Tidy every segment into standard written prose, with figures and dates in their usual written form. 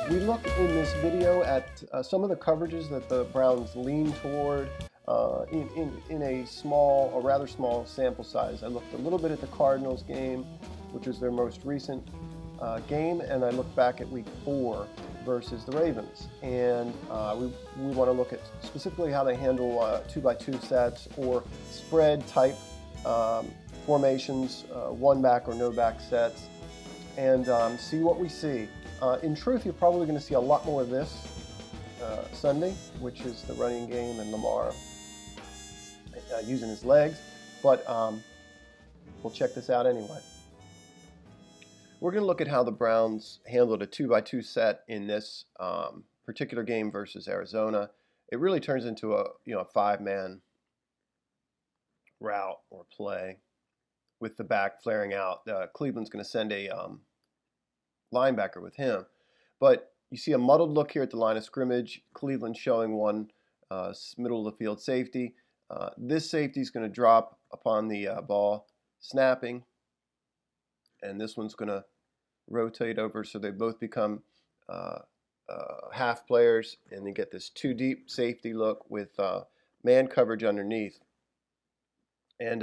We look in this video at some of the coverages that the Browns lean toward in a rather small sample size. I looked a little bit at the Cardinals game, which was their most recent game, and I looked back at Week 4 versus the Ravens. And we want to look at specifically how they handle 2x2 sets or spread type formations, one back or no back sets, and see what we see. In truth, you're probably going to see a lot more of this Sunday, which is the running game and Lamar using his legs. But we'll check this out anyway. We're going to look at how the Browns handled a 2x2 set in this particular game versus Arizona. It really turns into a five-man route or play with the back flaring out. Cleveland's going to send a linebacker with him. But you see a muddled look here at the line of scrimmage. Cleveland showing one middle of the field safety. This safety is going to drop upon the ball snapping, and this one's going to rotate over so they both become half players, and they get this two deep safety look with man coverage underneath. And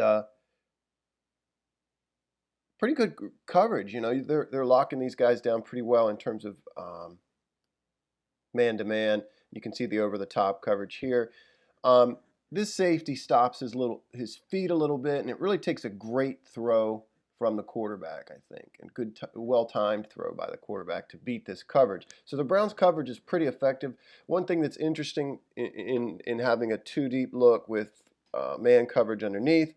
pretty good coverage. They're locking these guys down pretty well in terms of man-to-man. You can see the over-the-top coverage here. This safety stops his feet a little bit, and it really takes a great throw from the quarterback, I think, and good, well-timed throw by the quarterback to beat this coverage. So the Browns' coverage is pretty effective. One thing that's interesting in having a two-deep look with man coverage underneath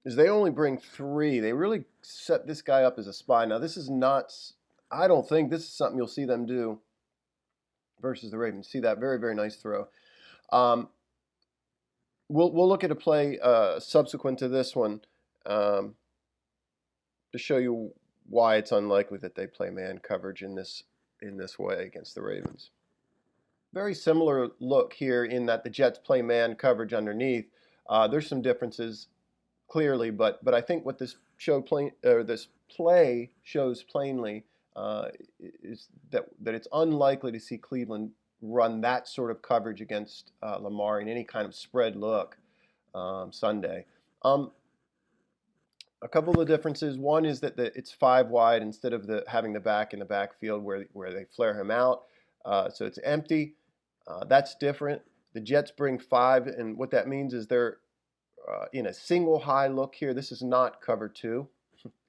is they only bring three. They really set this guy up as a spy. Now, this is not, I don't think this is something you'll see them do versus the Ravens. See that very, very nice throw. We'll look at a play subsequent to this one to show you why it's unlikely that they play man coverage in this way against the Ravens. Very similar look here in that the Jets play man coverage underneath. There's some differences clearly, but I think what this play shows plainly is that it's unlikely to see Cleveland run that sort of coverage against Lamar in any kind of spread look Sunday. A couple of differences. One is that it's five wide instead of having the back in the backfield where they flare him out. So it's empty. That's different. The Jets bring five, and what that means is they're in a single high look here. This is not cover two,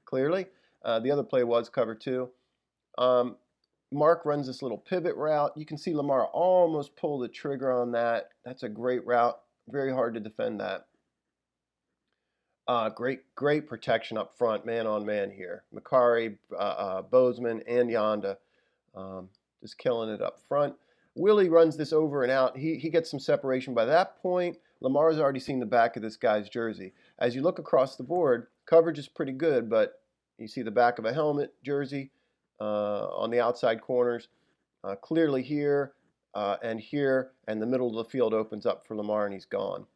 clearly. The other play was cover two. Mark runs this little pivot route. You can see Lamar almost pull the trigger on that. That's a great route. Very hard to defend that. Great protection up front, man on man here. Makari, Bozeman, and Yonda just killing it up front. Willie runs this over and out. He gets some separation. By that point, Lamar's already seen the back of this guy's jersey. As you look across the board, coverage is pretty good, but you see the back of a helmet, jersey on the outside corners. Clearly here, and the middle of the field opens up for Lamar, and he's gone.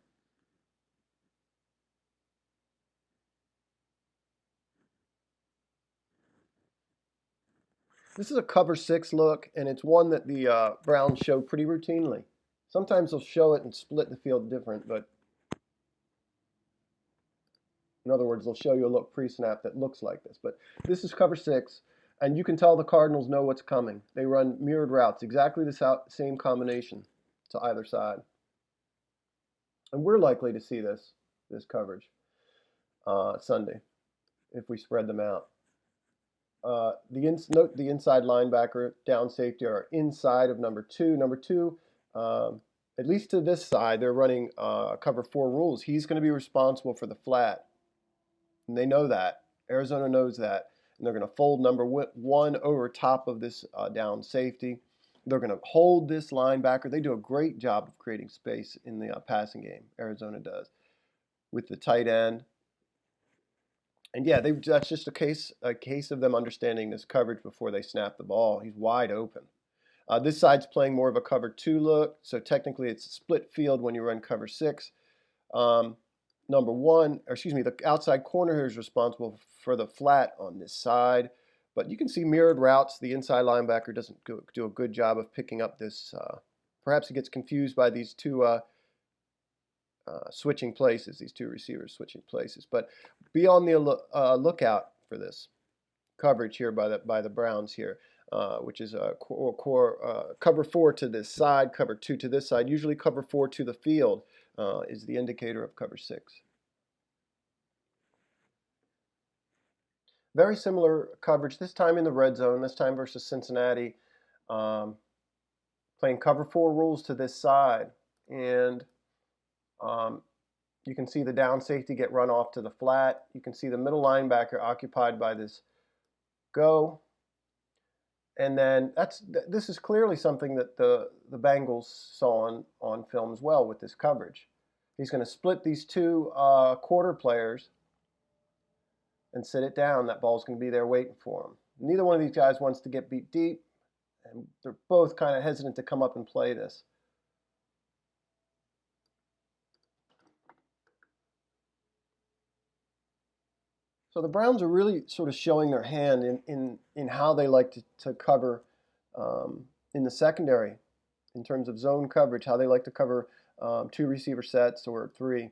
This is a cover six look, and it's one that the Browns show pretty routinely. Sometimes they'll show it and split the field different, but in other words, they'll show you a look pre-snap that looks like this. But this is cover six, and you can tell the Cardinals know what's coming. They run mirrored routes, exactly the same combination to either side. And we're likely to see this coverage Sunday if we spread them out. Note the inside linebacker, down safety are inside of number two. Number two, at least to this side, they're running cover four rules. He's going to be responsible for the flat, and they know that. Arizona knows that, and they're going to fold number one over top of this down safety. They're going to hold this linebacker. They do a great job of creating space in the passing game. Arizona does with the tight end. And yeah, that's just a case of them understanding this coverage before they snap the ball. He's wide open. This side's playing more of a cover two look, so technically it's a split field when you run cover six. The outside corner here is responsible for the flat on this side, But you can see mirrored routes. The inside linebacker doesn't do a good job of picking up this. Perhaps he gets confused by these two switching places, these two receivers switching places. But be on the lookout for this coverage here by the Browns here, which is cover 4 to this side, cover 2 to this side. Usually cover 4 to the field is the indicator of cover 6. Very similar coverage, this time in the red zone, this time versus Cincinnati. Playing cover 4 rules to this side. And you can see the down safety get run off to the flat. You can see the middle linebacker occupied by this go. And then this is clearly something that the Bengals saw on film as well with this coverage. He's going to split these two quarter players and sit it down. That ball's going to be there waiting for him. Neither one of these guys wants to get beat deep, and they're both kind of hesitant to come up and play this. So the Browns are really sort of showing their hand in how they like to cover in the secondary in terms of zone coverage, how they like to cover 2 receiver sets or 3.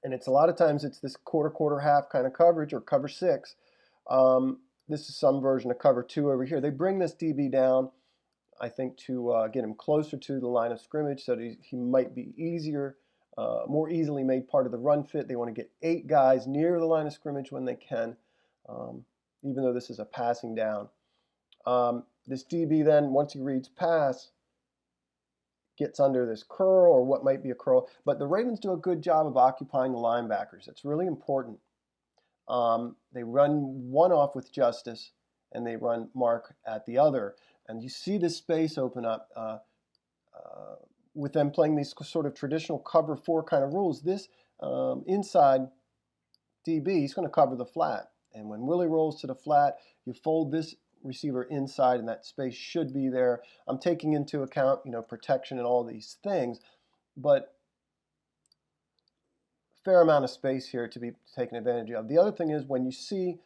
And it's a lot of times it's this quarter, half kind of coverage or cover 6. This is some version of cover 2 over here. They bring this DB down, I think, to get him closer to the line of scrimmage so that he might be more easily made part of the run fit. They want to get 8 guys near the line of scrimmage when they can, even though this is a passing down. This DB then, once he reads pass, gets under this curl or what might be a curl. But the Ravens do a good job of occupying the linebackers. It's really important. They run one off with Justice, and they run Mark at the other. And you see this space open up with them playing these sort of traditional cover 4 kind of rules. This inside DB, he's going to cover the flat. And when Willie rolls to the flat, you fold this receiver inside, and that space should be there. I'm taking into account, protection and all these things, but fair amount of space here to be taken advantage of. The other thing is when you see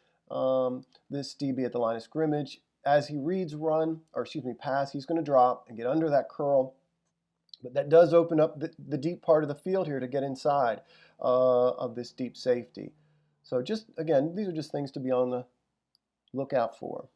this DB at the line of scrimmage, as he reads pass, he's going to drop and get under that curl. But that does open up the deep part of the field here to get inside of this deep safety. So just, again, these are just things to be on the lookout for.